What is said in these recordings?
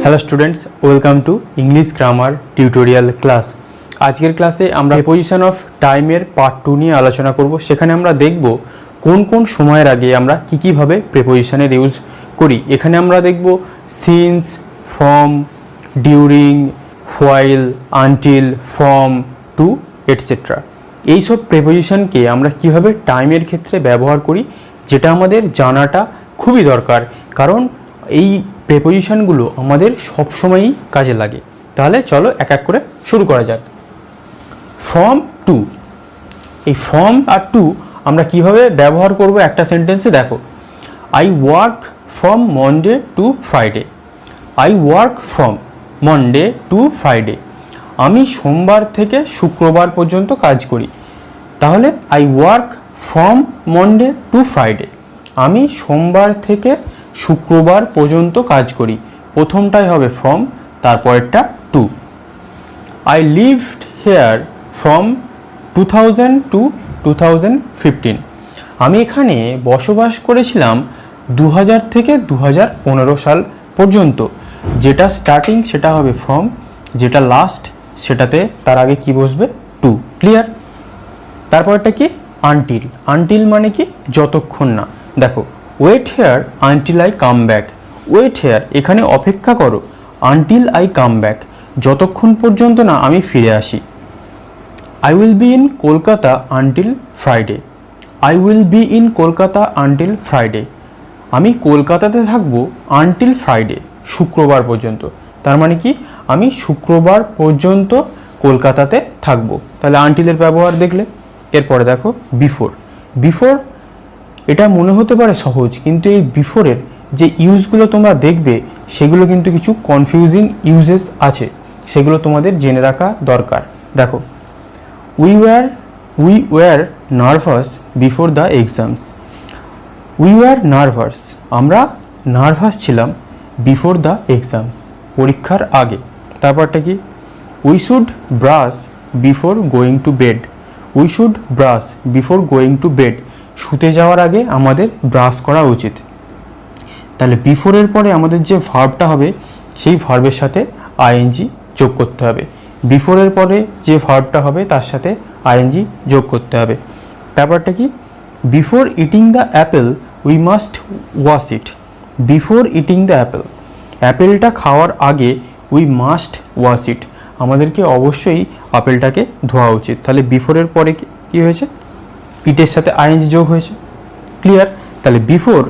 Hello students, welcome to English grammar tutorial class. আজকের ক্লাসে আমরা প্রিপোজিশন অফ টাইমের পার্ট 2 নিয়ে আলোচনা করব। সেখানে আমরা দেখব কোন কোন সময়ের আগে আমরা কীভাবে প্রিপোজিশনের ইউজ করি। এখানে আমরা দেখব since, from, during, while, until, from, to, etcetera. এইসব প্রিপোজিশনকে আমরা কিভাবে টাইমের ক্ষেত্রে ব্যবহার করি, যেটা আমাদের জানাটা খুবই দরকার, কারণ এই প্রিপোজিশনগুলো আমাদের সবসময়ই কাজে লাগে। তাহলে চলো এক এক করে শুরু করা যাক। ফ্রম টু, এই ফ্রম আর টু আমরা কিভাবে ব্যবহার করব একটা সেন্টেন্সে দেখো। I work from Monday two Friday. I work from Monday two Friday. আমি সোমবার থেকে শুক্রবার পর্যন্ত কাজ করি। তাহলে I work from Monday two Friday, আমি সোমবার থেকে শুক্রবার পর্যন্ত কাজ করি। প্রথমটাই হবে ফ্রম, তারপরেরটা to. I lived here from 2000 to 2015। আমি এখানে বসবাস করেছিলাম 2000 থেকে 2015 সাল পর্যন্ত। যেটা স্টার্টিং সেটা হবে ফ্রম, যেটা লাস্ট সেটাতে তার আগে কি বসবে? টু। ক্লিয়ার? তারপরটা কি? আনটিল। আনটিল মানে কি? যতক্ষণ না। দেখো, wait here until I come back. Wait here এখানে অপেক্ষা করো, আনটিল আই কাম ব্যাক যতক্ষণ পর্যন্ত না আমি ফিরে আসি। I will be in Kolkata until Friday. I will be in Kolkata until Friday, আমি কলকাতাতে থাকবো আনটিল ফ্রাইডে শুক্রবার পর্যন্ত। তার মানে কি? আমি শুক্রবার পর্যন্ত কলকাতাতে থাকবো। তাহলে আনটিলের ব্যবহার দেখলে। এরপরে দেখো বিফোর। বিফোর এটা মনে হতে পারে সহজ, কিন্তু এই বিফোরের যে ইউজগুলো তোমরা দেখবে সেগুলো কিন্তু কিছু কনফিউজিং ইউজেস আছে, সেগুলো তোমাদের জেনে রাখা দরকার। দেখো, we were nervous before the exams. We were nervous, আমরা নার্ভাস ছিলাম বিফোর দ্য এক্সামস, পরীক্ষার আগে। তারপরটা কি? We should brush before going to bed. We should brush before going to bed, শুতে যাওয়ার আগে আমাদের ব্রাশ করা উচিত। তাহলে বিফোরের পরে আমাদের যে ভার্বটা হবে সেই ভার্বের সাথে আইএনজি যোগ করতে হবে। বিফোরের পরে যে ভার্বটা হবে তার সাথে আইএনজি যোগ করতে হবে। তারপরটা কি? Before eating the apple we must wash it. Before eating the apple, অ্যাপেলটা খাওয়ার আগে উই মাস্ট ওয়াশ ইট, আমাদেরকে অবশ্যই আপেলটাকে ধোয়া উচিত। তাহলে বিফোরের পরে কি হয়েছে? ইটের সাথে আইএনজি যোগ হয়েছে। ক্লিয়ার? তাহলে বিফোর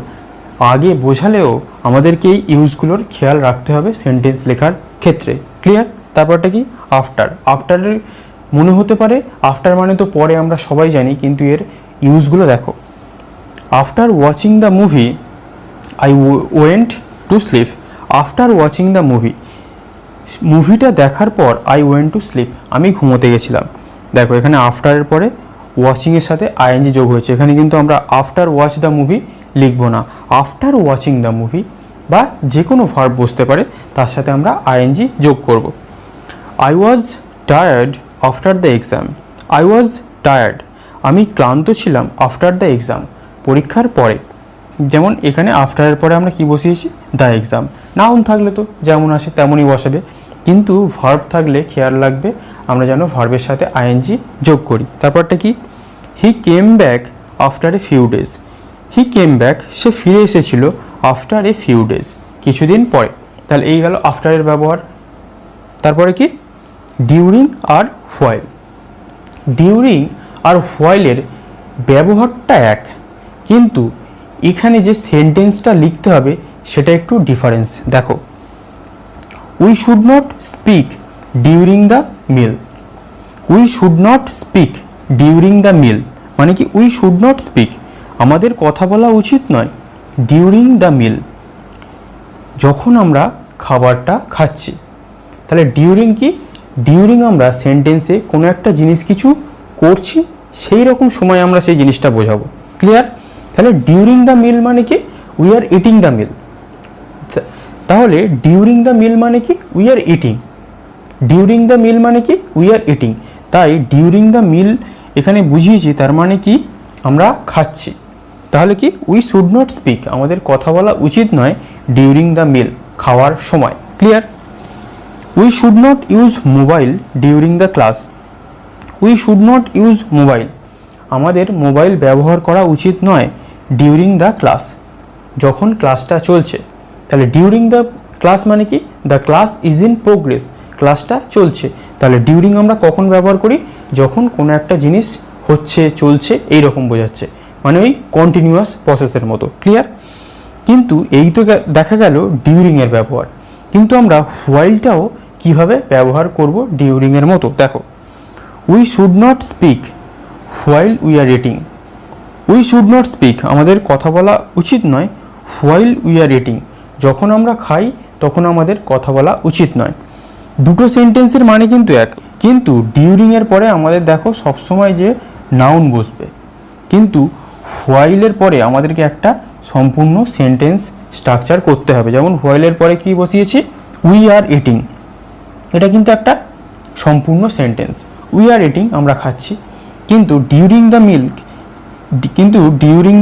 আগে বোঝালেও আমাদেরকে এই ইউজগুলোর খেয়াল রাখতে হবে সেন্টেন্স লেখার ক্ষেত্রে। ক্লিয়ার? তারপরটা কি? আফটার। আফটারের মনে হতে পারে আফটার মানে তো পরে, আমরা সবাই জানি, কিন্তু এর ইউজগুলো দেখো। After watching the movie I went to sleep. After watching the movie, মুভিটা দেখার পর আই ওয়েন্ট টু স্লিপ, আমি ঘুমোতে গেছিলাম। দেখো, এখানে আফটারের পরে ওয়াচিংয়ের সাথে আইএনজি যোগ হয়েছে। এখানে কিন্তু আমরা আফটার ওয়াচ দ্য মুভি লিখব না, আফটার ওয়াচিং দ্য মুভি বা যে কোনো ভার্ব বসতে পারে, তার সাথে আমরা আইএনজি যোগ করব। I was tired after the exam. I was tired, আমি ক্লান্ত ছিলাম আফটার দ্য এক্সাম, পরীক্ষার পরে। যেমন এখানে আফটারের পরে আমরা কি বসিয়েছি? The exam. নাউন থাকলে তো যেমন আসে তেমনই বসাবে, কিন্তু ভার্ব থাকলে খেয়াল রাখবে আমরা যেন ভার্বের সাথে আইএনজি যোগ করি। তারপরটা কি? He came back after a few days. He came back, সে ফিরে এসেছিল আফটার এ ফিউ ডেজ, কিছুদিন পরে। তাহলে এই গেল আফটারের ব্যবহার। তারপরে কি? ডিউরিং আর হোয়াইল। ডিউরিং আর হোয়াইলের ব্যবহারটা এক, কিন্তু এখানে যে সেন্টেন্সটা লিখতে হবে সেটা একটু ডিফারেন্স। দেখো, we should not speak during the meal. We should not speak during the meal মানে কি? উই শুড নট স্পিক, আমাদের কথা বলা উচিত নয়, ডিউরিং দ্য মিল, যখন আমরা খাবারটা খাচ্ছি। তাহলে ডিউরিং কি? ডিউরিং আমরা সেন্টেন্সে কোনো একটা জিনিস কিছু করছি, সেই রকম সময় আমরা সেই জিনিসটা বোঝাবো। ক্লিয়ার? তাহলে ডিউরিং দ্য মিল মানে কি? We are eating the meal. তাহলে ডিউরিং দ্য মিল মানে কি? We are eating. During the meal মানে কি? We are eating. তাই ডিউরিং দ্য মিল এখানে বুঝিয়েছি, তার মানে কি? আমরা খাচ্ছি। তাহলে কি? উই শুড নট স্পিক, আমাদের কথা বলা উচিত নয় ডিউরিং দ্য মিল, খাওয়ার সময়। Clear? We should not use mobile during the class. We should not use mobile, আমাদের মোবাইল ব্যবহার করা উচিত নয় ডিউরিং দ্য ক্লাস, যখন ক্লাসটা চলছে। তাহলে ডিউরিং দ্য ক্লাস মানে কি? The class is in progress, ক্লাসটা চলছে। তাহলে ডিউরিং আমরা কখন ব্যবহার করি? যখন কোনো একটা জিনিস হচ্ছে, চলছে, এই রকম বোঝাচ্ছে, মানে ওই কন্টিনিউয়াস প্রসেসের মতো। ক্লিয়ার? কিন্তু এই তো দেখা গেল ডিউরিংয়ের ব্যবহার, কিন্তু আমরা হোয়াইলটাও কিভাবে ব্যবহার করব ডিউরিংয়ের মতো। দেখো, we should not speak while we are eating. We should not speak, আমাদের কথা বলা উচিত নয় হোয়াইল উই আর ইটিং, যখন আমরা খাই তখন আমাদের কথা বলা উচিত নয়। দুটো সেন্টেন্সের মানে কিন্তু এক, কিন্তু ডিউরিংয়ের পরে আমাদের দেখো সবসময় যে নাউন বসবে, কিন্তু হোয়াইলের পরে আমাদেরকে একটা সম্পূর্ণ সেন্টেন্স স্ট্রাকচার করতে হবে। যেমন হোয়াইলের পরে কি বসিয়েছি? উই আর ইটিং, এটা কিন্তু একটা সম্পূর্ণ সেন্টেন্স। উই আর ইটিং, আমরা খাচ্ছি, কিন্তু ডিউরিং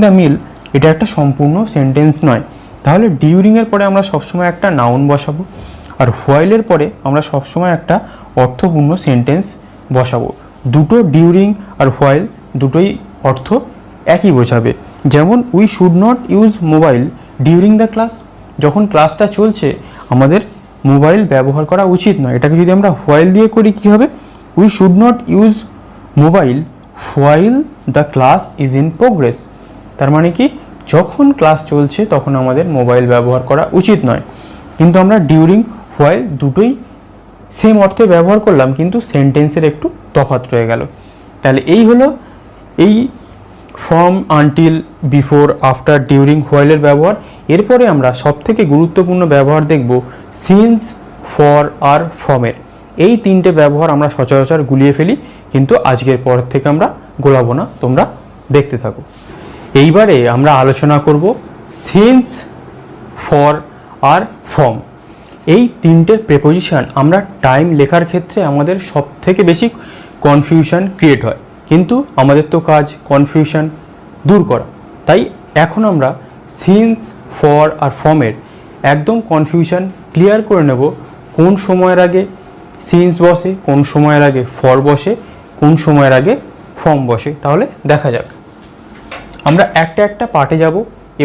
দ্য মিল এটা একটা সম্পূর্ণ সেন্টেন্স নয়। তাহলে ডিউরিংয়ের পরে আমরা সবসময় একটা নাউন বসাবো, আর হোয়াইলের পরে আমরা সবসময় একটা অর্থপূর্ণ সেন্টেন্স বসাবো। দুটো ডিউরিং আর হোয়াইল দুটোই অর্থ একই বোঝাবে। যেমন we should not use mobile during the class, যখন ক্লাসটা চলছে আমাদের মোবাইল ব্যবহার করা উচিত নয়। এটাকে যদি আমরা হোয়াইল দিয়ে করি কি হবে? We should not use mobile while the class is in progress. তার মানে কি? যখন ক্লাস চলছে তখন আমাদের মোবাইল ব্যবহার করা উচিত নয়। কিন্তু আমরা ডিউরিং হোয়াইল দুটোই সেম অর্থে ব্যবহার করলাম, কিন্তু সেন্টেন্সের একটু তফাৎ রয়ে গেল। তাহলে এই হলো এই from, until, before, after, during, হোয়াইলের ব্যবহার। এরপরে আমরা সবথেকে গুরুত্বপূর্ণ ব্যবহার দেখব সিন্স, ফর আর ফ্রমের। এই তিনটে ব্যবহার আমরা সচরাচর গুলিয়ে ফেলি, কিন্তু আজকের পর থেকে আমরা গোলাবো না, তোমরা দেখতে থাকো। এইবারে আমরা আলোচনা করব সিন্স, ফর আর ফ্রম। এই তিনটে প্রেপোজিশন আমরা টাইম লেখার ক্ষেত্রে আমাদের সব থেকে বেশি কনফিউশন ক্রিয়েট হয়, কিন্তু আমাদের তো কাজ কনফিউশন দূর করা। তাই এখন আমরা সিন্স, ফর আর ফ্রমের একদম কনফিউশন ক্লিয়ার করে নেব। কোন সময়ের আগে সিন্স বসে, কোন সময়ের আগে ফর বসে, কোন সময়ের আগে ফর্ম বসে। তাহলে দেখা যাক। আমরা একটা একটা পার্টে যাব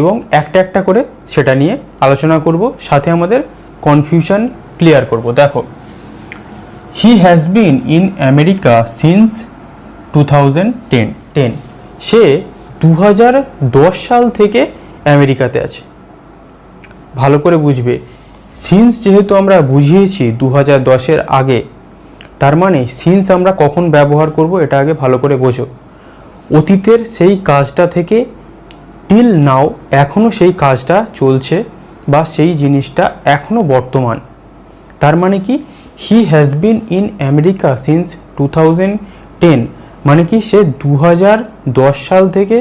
এবং একটা একটা করে সেটা নিয়ে আলোচনা করব, সাথে আমাদের কনফিউশন ক্লিয়ার করব। দেখো, he has been in America since 2010। সে 2010 সাল থেকে আমেরিকাতে আছে। ভালো করে বুঝবে, সিন্স যেহেতু আমরা বুঝিয়েছি 2010-এর আগে, তার মানে সিন্স আমরা কখন ব্যবহার করব এটা আগে ভালো করে বোঝো। অতীতের সেই কাজটা থেকে টিল নাও, এখনও সেই কাজটা চলছে বা সেই জিনিসটা এখনও বর্তমান। তার মানে কি? He has been in America since 2010, মানে কি সে 2010 সাল থেকে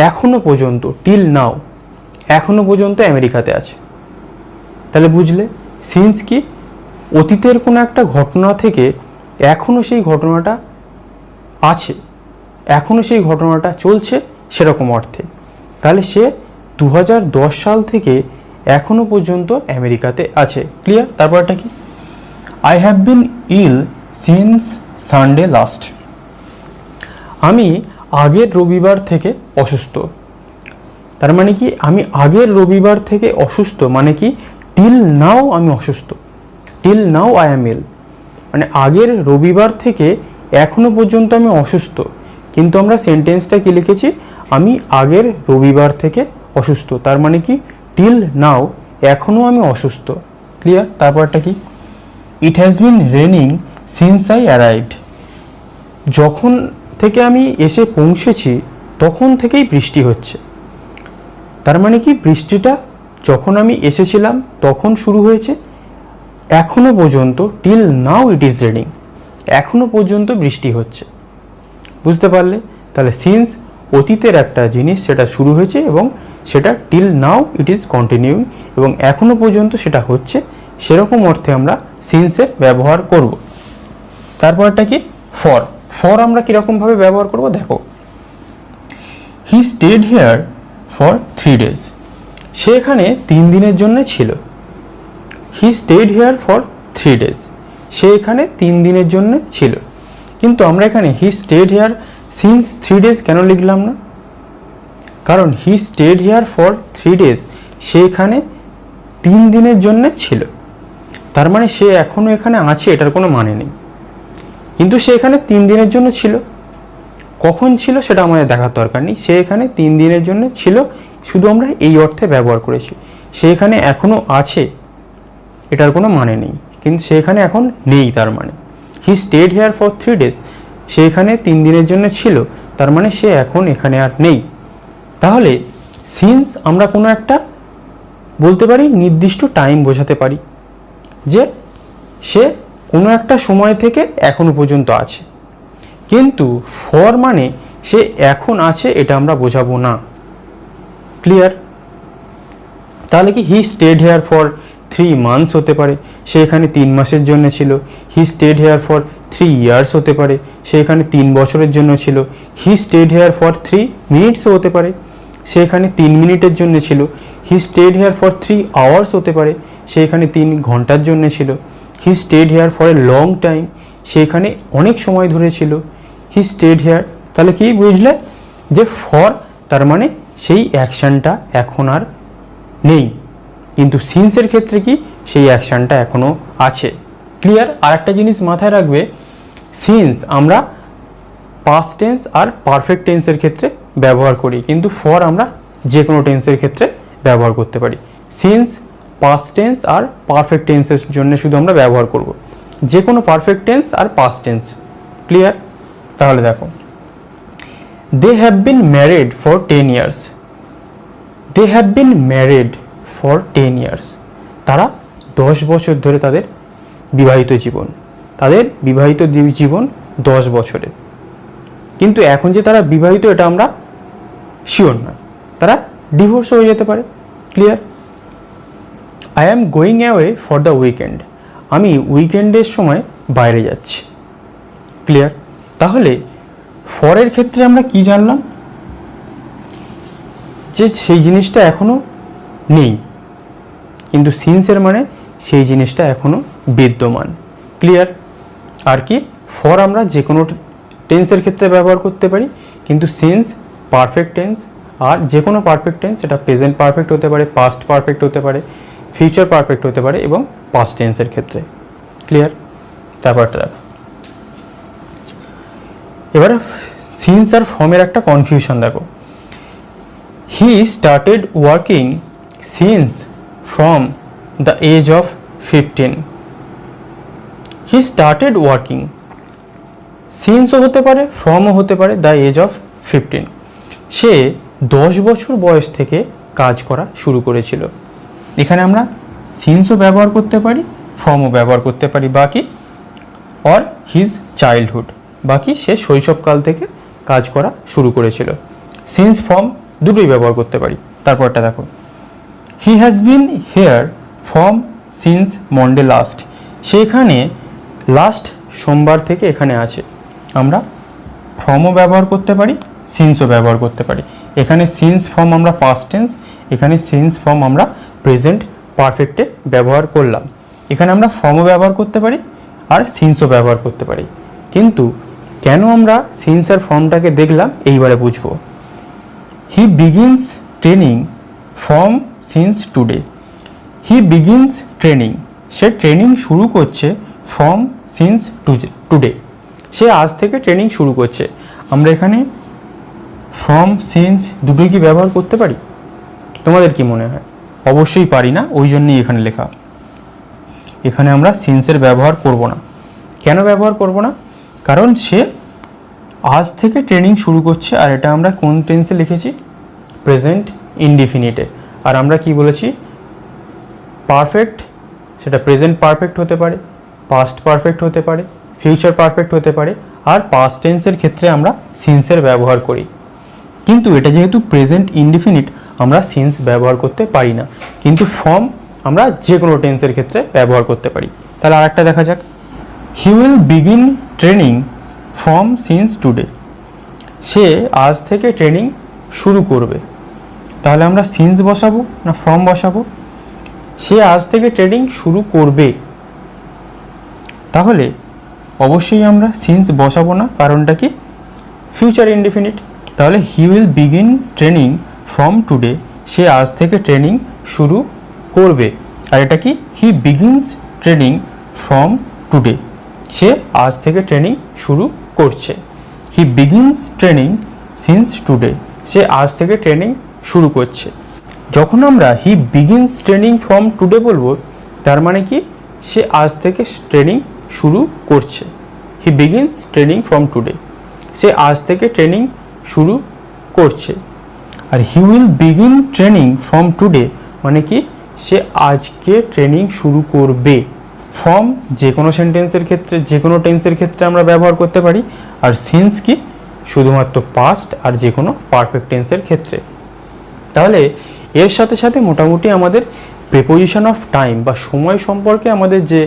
এখনও পর্যন্ত, টিল নাও, এখনও পর্যন্ত আমেরিকাতে আছে। তাহলে বুঝলে সিন্স কি? অতীতের কোনো একটা ঘটনা থেকে এখনও সেই ঘটনাটা আছে, এখনও সেই ঘটনাটা চলছে, সেরকম অর্থে। তাহলে সে 2010 সাল থেকে এখনও পর্যন্ত আমেরিকাতে আছে। ক্লিয়ার? তারপরটা কি? I have been ill since Sunday last. আমি আগের রবিবার থেকে অসুস্থ। তার মানে কি? আমি আগের রবিবার থেকে অসুস্থ, মানে কি টিল নাও আমি অসুস্থ, টিল নাও আই অ্যাম ইল, মানে আগের রবিবার থেকে এখনও পর্যন্ত আমি অসুস্থ। কিন্তু আমরা সেন্টেন্সটা কি লিখেছি? আমি আগের রবিবার থেকে অসুস্থ। তার মানে কি? টিল নাও, এখনও আমি অসুস্থ। ক্লিয়ার? তারপরটা কি? It has been raining since I arrived. যখন থেকে আমি এসে পৌঁছেছি তখন থেকেই বৃষ্টি হচ্ছে। তার মানে কি? বৃষ্টিটা যখন আমি এসেছিলাম তখন শুরু হয়েছে, এখনও পর্যন্ত, till now it is raining, এখনও পর্যন্ত বৃষ্টি হচ্ছে। বুঝতে পারলে? তাহলে সিন্স অতীতের একটা জিনিস, সেটা শুরু হয়েছে এবং সেটা till now it is continuing, এবং এখনও পর্যন্ত সেটা হচ্ছে, সেরকম অর্থে আমরা সিন্সের ব্যবহার করব। তারপরটা কি? ফর। ফর আমরা কীরকমভাবে ব্যবহার করব দেখো, he stayed here for 3 days। সে এখানে 3 দিনের জন্য ছিল। He stayed here for 3 days, সে এখানে 3 দিনের জন্য ছিল। কিন্তু আমরা এখানে he stayed here since 3 days কেন লিখলাম না? কারণ he stayed here for 3 days, সে এখানে 3 দিনের জন্য ছিল, তার মানে সে এখনও এখানে আছে, এটার কোনো মানে নেই। কিন্তু সে এখানে 3 দিনের জন্য ছিল, কখন ছিল সেটা আমাদের দেখার দরকার নেই। সে এখানে 3 দিনের জন্য ছিল, শুধু আমরা এই অর্থে ব্যবহার করেছি। সে এখানে এখনও আছে, এটার কোনো মানে নেই, কিন্তু সে এখানে এখন নেই, তার মানে he stayed here for 3 days, সে এখানে 3 দিনের জন্য ছিল, তার মানে সে এখন এখানে আর নেই। তাহলে সিন্স আমরা কোনো একটা বলতে পারি, নির্দিষ্ট টাইম বোঝাতে পারি যে সে কোনো একটা সময় থেকে এখনো পর্যন্ত আছে। কিন্তু ফর মানে সে এখন আছে, এটা আমরা বোঝাবো না। ক্লিয়ার? তাহলে কি he stayed here for 3 months হতে পারে, সে এখানে 3 মাসের জন্য ছিল। He stayed here for 3 years হতে পারে, সে এখানে 3 বছরের জন্য ছিল। He stayed here for 3 minutes হতে পারে, সে এখানে 3 মিনিটের জন্য ছিল। He stayed here for 3 hours হতে পারে, সে এখানে 3 ঘন্টার জন্য ছিল। He stayed here for a long time, সে এখানে অনেক সময় ধরে ছিল। হি স্টেড হেয়ার, তাহলে কি বুঝলে যে ফর তার মানে সেই অ্যাকশানটা এখন আর নেই, কিন্তু সিন্সের ক্ষেত্রে কি সেই অ্যাকশানটা এখনও আছে। ক্লিয়ার? আর একটা জিনিস মাথায় রাখবে, সিন্স আমরা পাস্ট টেন্স আর পারফেক্ট টেন্সের ক্ষেত্রে ব্যবহার করি, কিন্তু ফর আমরা যে কোনো টেন্সের ক্ষেত্রে ব্যবহার করতে পারি। সিন্স পাস্ট টেন্স আর পারফেক্ট টেন্সের জন্য শুধু আমরা ব্যবহার করব, যে কোনো পারফেক্ট টেন্স আর পাস্ট টেন্স। ক্লিয়ার? তাহলে দেখো, they have been married for 10 years, they have been married for 10 years, তারা 10 বছর ধরে তাদের বিবাহিত জীবন, তাদের বিবাহিত জীবন 10 বছরের। কিন্তু এখন যে তারা বিবাহিত এটা আমরা শিওর না, তারা ডিভোর্স হয়ে যেতে পারে। Clear? I am going away for the weekend, আমি উইকেন্ডের সময় বাইরে যাচ্ছি। ক্লিয়ার? তাহলে ফরের ক্ষেত্রে আমরা কি জানলাম, যে সেই জিনিসটা এখনো নেই, কিন্তু সিন্সের মানে সেই জিনিসটা এখনো বিদ্যমান। ক্লিয়ার? আর কি ফর আমরা যে কোনো টেন্সের ক্ষেত্রে ব্যবহার করতে পারি, কিন্তু সিন্স পারফেক্ট টেন্স আর যে কোনো পারফেক্ট টেন্স, এটা প্রেজেন্ট পারফেক্ট হতে পারে, পাস্ট পারফেক্ট হতে পারে, ফিউচার পারফেক্ট হতে পারে, এবং পাস্ট টেন্সের ক্ষেত্রে। ক্লিয়ার? তারপরটা দেখো, এবার সিন্স আর ফর্মের একটা কনফিউশন দেখো। He started working since from the age of 15, he started working, সিন্সও হতে পারে, ফ্রমও হতে পারে, দ্য এজ অফ 15, সে 10 বছর বয়স থেকে কাজ করা শুরু করেছিল। এখানে আমরা সিন্সও ব্যবহার করতে পারি, ফ্রমও ব্যবহার করতে পারি, বাকি অর হিজ চাইল্ডহুড, বাকি সে শৈশবকাল থেকে কাজ করা শুরু করেছিল। সিন্স ফর্ম দুটোই ব্যবহার করতে পারি। তারপরটা দেখো, he has been here from since Monday last, সেখানে লাস্ট সোমবার থেকে এখানে আছে। আমরা ফর্মও ব্যবহার করতে পারি, সিন্সও ব্যবহার করতে পারি। এখানে সিন্স ফর্ম আমরা পাস্ট টেন্স, এখানে সিন্স ফর্ম আমরা প্রেজেন্ট পারফেক্টে ব্যবহার করলাম। এখানে আমরা ফর্মও ব্যবহার করতে পারি আর সিন্সও ব্যবহার করতে পারি। কিন্তু কেন আমরা সিন্স আর ফর্মটাকে দেখলাম এইবারে বুঝবো। He begins training from since today, he begins training, সে ট্রেনিং শুরু করছে ফ্রম সিন্স টুডে, সে আজ থেকে ট্রেনিং শুরু করছে। আমরা এখানে ফ্রম সিন্স দুটোই কি ব্যবহার করতে পারি? তোমাদের কি মনে হয়? অবশ্যই পারি না, ওই জন্যই এখানে লেখা। এখানে আমরা সিন্সের ব্যবহার করব না। কেন ব্যবহার করব না? কারণ সে আজ থেকে ট্রেনিং শুরু করছে, আর এটা আমরা কোন টেন্সে লিখেছি? প্রেজেন্ট ইনডিফিনিটে। আর আমরা কি বলেছি? পারফেক্ট, সেটা প্রেজেন্ট পারফেক্ট হতে পারে, পাস্ট পারফেক্ট হতে পারে, ফিউচার পারফেক্ট হতে পারে, আর পাস্ট টেন্সের ক্ষেত্রে আমরা সিন্সের ব্যবহার করি। কিন্তু এটা যেহেতু প্রেজেন্ট ইনডিফিনিট, আমরা সিন্স ব্যবহার করতে পারি না, কিন্তু ফর্ম আমরা যে কোনো টেন্সের ক্ষেত্রে ব্যবহার করতে পারি। তাহলে আরেকটা দেখা যাক, he will begin training from since today, সে আজ থেকে ট্রেনিং শুরু করবে। তাহলে আমরা সিন্স বসাবো না ফর্ম বসাবো? সে আজ থেকে ট্রেনিং শুরু করবে। তাহলে অবশ্যই আমরা সিন্স বসাবো না, কারণটা কি ফিউচার ইনডিফিনিট। তাহলে he will begin training from today, সে আজ থেকে ট্রেনিং শুরু করবে। আর এটা কি he begins training from today, সে আজ থেকে ট্রেনিং শুরু করছে। He begins training since today, সে আজ থেকে ট্রেনিং শুরু করছে। যখন আমরা he begins training from today বলবো, তার মানে কি সে আজ থেকে ট্রেনিং শুরু করছে। He begins training from today, সে আজ থেকে ট্রেনিং শুরু করছে। আর he will begin training from today মানে কি সে আজকে ট্রেনিং শুরু করবে। ফ্রম যে কোনো সেন্টেন্সের ক্ষেত্রে, যে কোনো টেন্সের ক্ষেত্রে আমরা ব্যবহার করতে পারি। আর সিন্স কি শুধুমাত্র পাস্ট আর যে কোনো পারফেক্ট টেন্সের ক্ষেত্রে। তাহলে এর সাথে সাথে মোটামুটি আমাদের প্রিপোজিশন অফ টাইম বা সময় সম্পর্কে আমাদের যে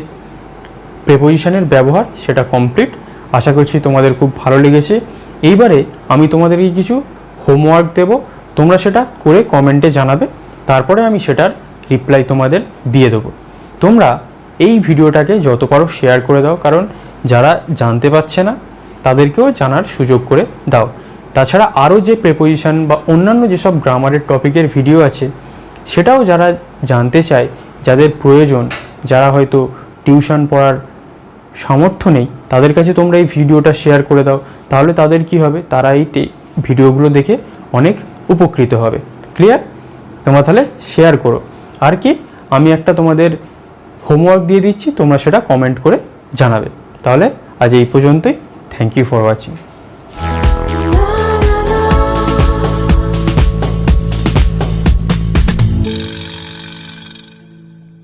প্রিপোজিশনের ব্যবহার সেটা কমপ্লিট। আশা করছি তোমাদের খুব ভালো লেগেছে। এইবারে আমি তোমাদেরকে কিছু হোমওয়ার্ক দেব, তোমরা সেটা করে কমেন্টে জানাবে, তারপরে আমি সেটার রিপ্লাই তোমাদের দিয়ে দেবো। তোমরা এই ভিডিওটাকে যত পারো শেয়ার করে দাও, কারণ যারা জানতে পারছে না তাদেরকেও জানার সুযোগ করে দাও। তাছাড়া আরও যে প্রিপোজিশন বা অন্যান্য যেসব গ্রামারের টপিকের ভিডিও আছে সেটাও যারা জানতে চায়, যাদের প্রয়োজন, যারা হয়তো টিউশন পড়ার সামর্থ্য নেই, তাদের কাছে তোমরা এই ভিডিওটা শেয়ার করে দাও। তাহলে তাদের কি হবে, তারা এই ভিডিওগুলো দেখে অনেক উপকৃত হবে। ক্লিয়ার? তোমরা তাহলে শেয়ার করো। আর কি আমি একটা তোমাদের হোমওয়ার্ক দিয়ে দিচ্ছি, তোমরা সেটা কমেন্ট করে জানাবে। তাহলে আজ এই পর্যন্তই। Thank you for watching.